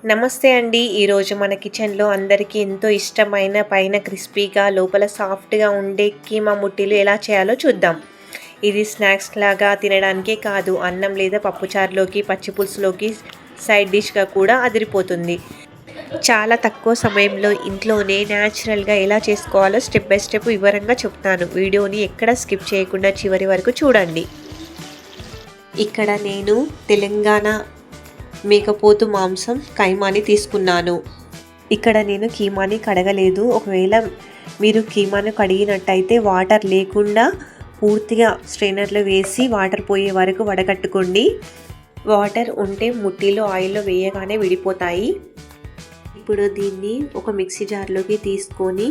నమస్తే అండి. ఈరోజు మన కిచెన్‌లో అందరికీ ఎంతో ఇష్టమైన పైన క్రిస్పీగా, లోపల సాఫ్ట్‌గా ఉండే కీమా ముట్టీలు ఎలా చేయాలో చూద్దాం. ఇది స్నాక్స్ లాగా తినడానికే కాదు, అన్నం లేదా పప్పుచారులోకి, పచ్చి పులుసులోకి సైడ్ డిష్‌గా కూడా అదిరిపోతుంది. చాలా తక్కువ సమయంలో ఇంట్లోనే న్యాచురల్‌గా ఎలా చేసుకోవాలో స్టెప్ బై స్టెప్ వివరంగా చెప్తాను. వీడియోని ఎక్కడ స్కిప్ చేయకుండా చివరి వరకు చూడండి. ఇక్కడ నేను తెలంగాణ మేకపోతు మాంసం కైమాని తీసుకున్నాను. ఇక్కడ నేను కీమాని కడగలేదు. ఒకవేళ మీరు కీమాను కడిగినట్టయితే వాటర్ లేకుండా పూర్తిగా స్ట్రైనర్లో వేసి వాటర్ పోయే వరకు వడగట్టుకోండి. వాటర్ ఉంటే ముట్టిలో ఆయిల్లో వేయగానే విడిపోతాయి. ఇప్పుడు దీన్ని ఒక మిక్సీ జార్లోకి తీసుకొని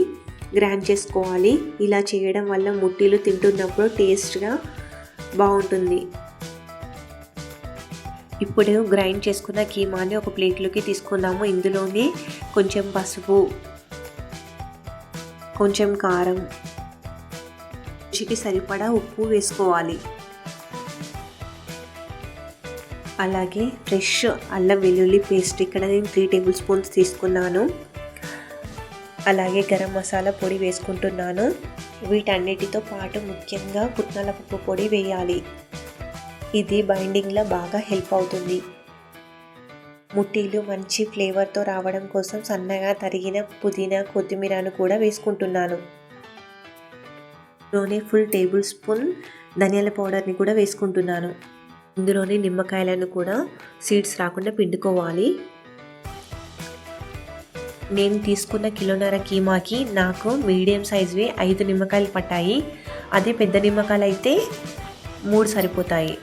గ్రైండ్ చేసుకోవాలి. ఇలా చేయడం వల్ల ముట్టీలు తింటున్నప్పుడు టేస్ట్గా బాగుంటుంది. ఇప్పుడు గ్రైండ్ చేసుకున్న కీమాని ఒక ప్లేట్లోకి తీసుకుందాము. ఇందులోనే కొంచెం పసుపు, కొంచెం కారం, రుచికి సరిపడా ఉప్పు వేసుకోవాలి. అలాగే ఫ్రెష్ అల్లం వెల్లుల్లి పేస్ట్ ఇక్కడ నేను 3 టేబుల్ స్పూన్స్ తీసుకున్నాను. అలాగే గరం మసాలా పొడి వేసుకుంటున్నాను. వీటన్నిటితో పాటు ముఖ్యంగా పుట్నాల పప్పు పొడి వేయాలి. ఇది బైండింగ్లో బాగా హెల్ప్ అవుతుంది. ముట్టీలు మంచి ఫ్లేవర్తో రావడం కోసం సన్నగా తరిగిన పుదీనా, కొత్తిమీరను కూడా వేసుకుంటున్నాను. ఇందులోనే ఫుల్ టేబుల్ స్పూన్ ధనియాల పౌడర్ని కూడా వేసుకుంటున్నాను. ఇందులోనే నిమ్మకాయలను కూడా సీడ్స్ రాకుండా పిండుకోవాలి. నేను తీసుకున్న కిలోన్నర కీమాకి నాకు మీడియం సైజువి 5 నిమ్మకాయలు పట్టాయి. అదే పెద్ద నిమ్మకాయలు అయితే 3 సరిపోతాయి.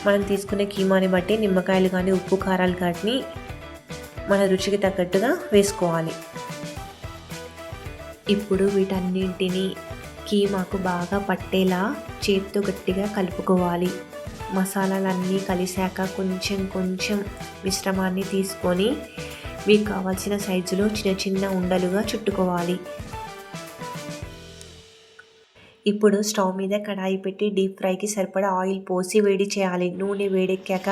మనం తీసుకునే కీమాని బట్టి నిమ్మకాయలు కానీ ఉప్పు కారాలు కానీ మన రుచికి తగ్గట్టుగా వేసుకోవాలి. ఇప్పుడు వీటన్నింటినీ కీమాకు బాగా పట్టేలా చేతితో గట్టిగా కలుపుకోవాలి. మసాలాలన్నీ కలిసాక కొంచెం మిశ్రమాన్ని తీసుకొని మీకు కావాల్సిన సైజులో చిన్న ఉండలుగా చుట్టుకోవాలి. ఇప్పుడు స్టవ్ మీద కడాయి పెట్టి డీప్ ఫ్రైకి సరిపడా ఆయిల్ పోసి వేడి చేయాలి. నూనె వేడెక్కాక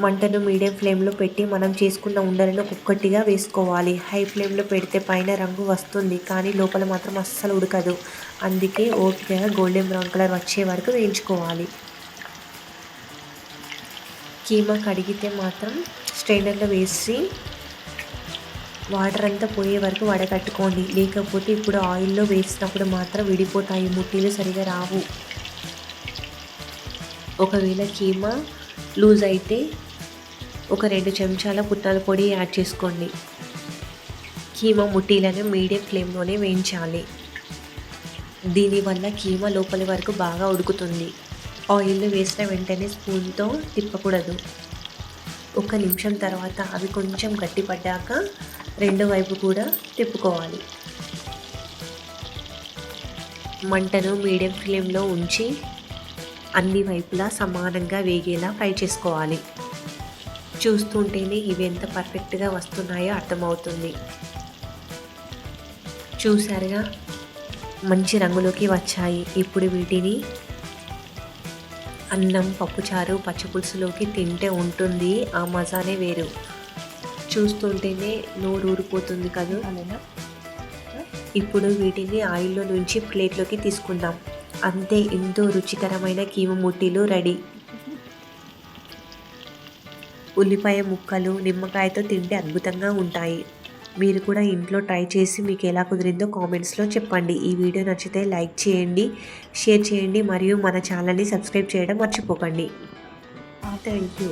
మంటను మీడియం ఫ్లేమ్లో పెట్టి మనం చేసుకున్న ఉండలను ఒక్కొక్కటిగా వేసుకోవాలి. హై ఫ్లేమ్లో పెడితే పైన రంగు వస్తుంది, కానీ లోపల మాత్రం అస్సలు ఉడకదు. అందుకే ఓపికగా గోల్డెన్ బ్రౌన్ కలర్ వచ్చే వరకు వేయించుకోవాలి. కీమా కడిగితే మాత్రం స్ట్రైనర్లో వేసి వాటర్ అంతా పోయే వరకు వడకట్టుకోండి. లేకపోతే ఇప్పుడు ఆయిల్లో వేసినప్పుడు మాత్రం విడిపోతాయి, ముట్టీలు సరిగా రావు. ఒకవేళ కీమా లూజ్ అయితే ఒక 2 చెంచాల పుట్నాల పొడి యాడ్ చేసుకోండి. కీమా ముట్టీలను మీడియం ఫ్లేమ్లోనే వేయించాలి. దీనివల్ల కీమా లోపలి వరకు బాగా ఉడుకుతుంది. ఆయిల్లో వేసిన వెంటనే స్పూన్తో తిప్పకూడదు. 1 నిమిషం తర్వాత అవి కొంచెం గట్టిపడ్డాక రెండో వైపు కూడా తిప్పుకోవాలి. మంటను మీడియం ఫ్లేమ్లో ఉంచి అన్ని వైపులా సమానంగా వేగేలా ఫ్రై చేసుకోవాలి. చూస్తుంటేనే ఇవి ఎంత పర్ఫెక్ట్గా వస్తున్నాయో అర్థమవుతుంది. చూసారుగా, మంచి రంగులోకి వచ్చాయి. ఇప్పుడు వీటిని అన్నం, పప్పుచారు, పచ్చిపులుసులోకి తింటే ఉంటుంది ఆ మజానే వేరు. చూస్తుంటేనే నోరు ఊరిపోతుంది కదా. ఇప్పుడు వీటిని ఆయిల్లో నుంచి ప్లేట్లోకి తీసుకుందాం. అంతే, ఎంతో రుచికరమైన కీమా ముట్టీలు రెడీ. ఉల్లిపాయ ముక్కలు, నిమ్మకాయతో తింటే అద్భుతంగా ఉంటాయి. మీరు కూడా ఇంట్లో ట్రై చేసి మీకు ఎలా కుదిరిందో కామెంట్స్లో చెప్పండి. ఈ వీడియో నచ్చితే లైక్ చేయండి, షేర్ చేయండి మరియు మన ఛానల్ని సబ్స్క్రైబ్ చేయడం మర్చిపోకండి. Thank you.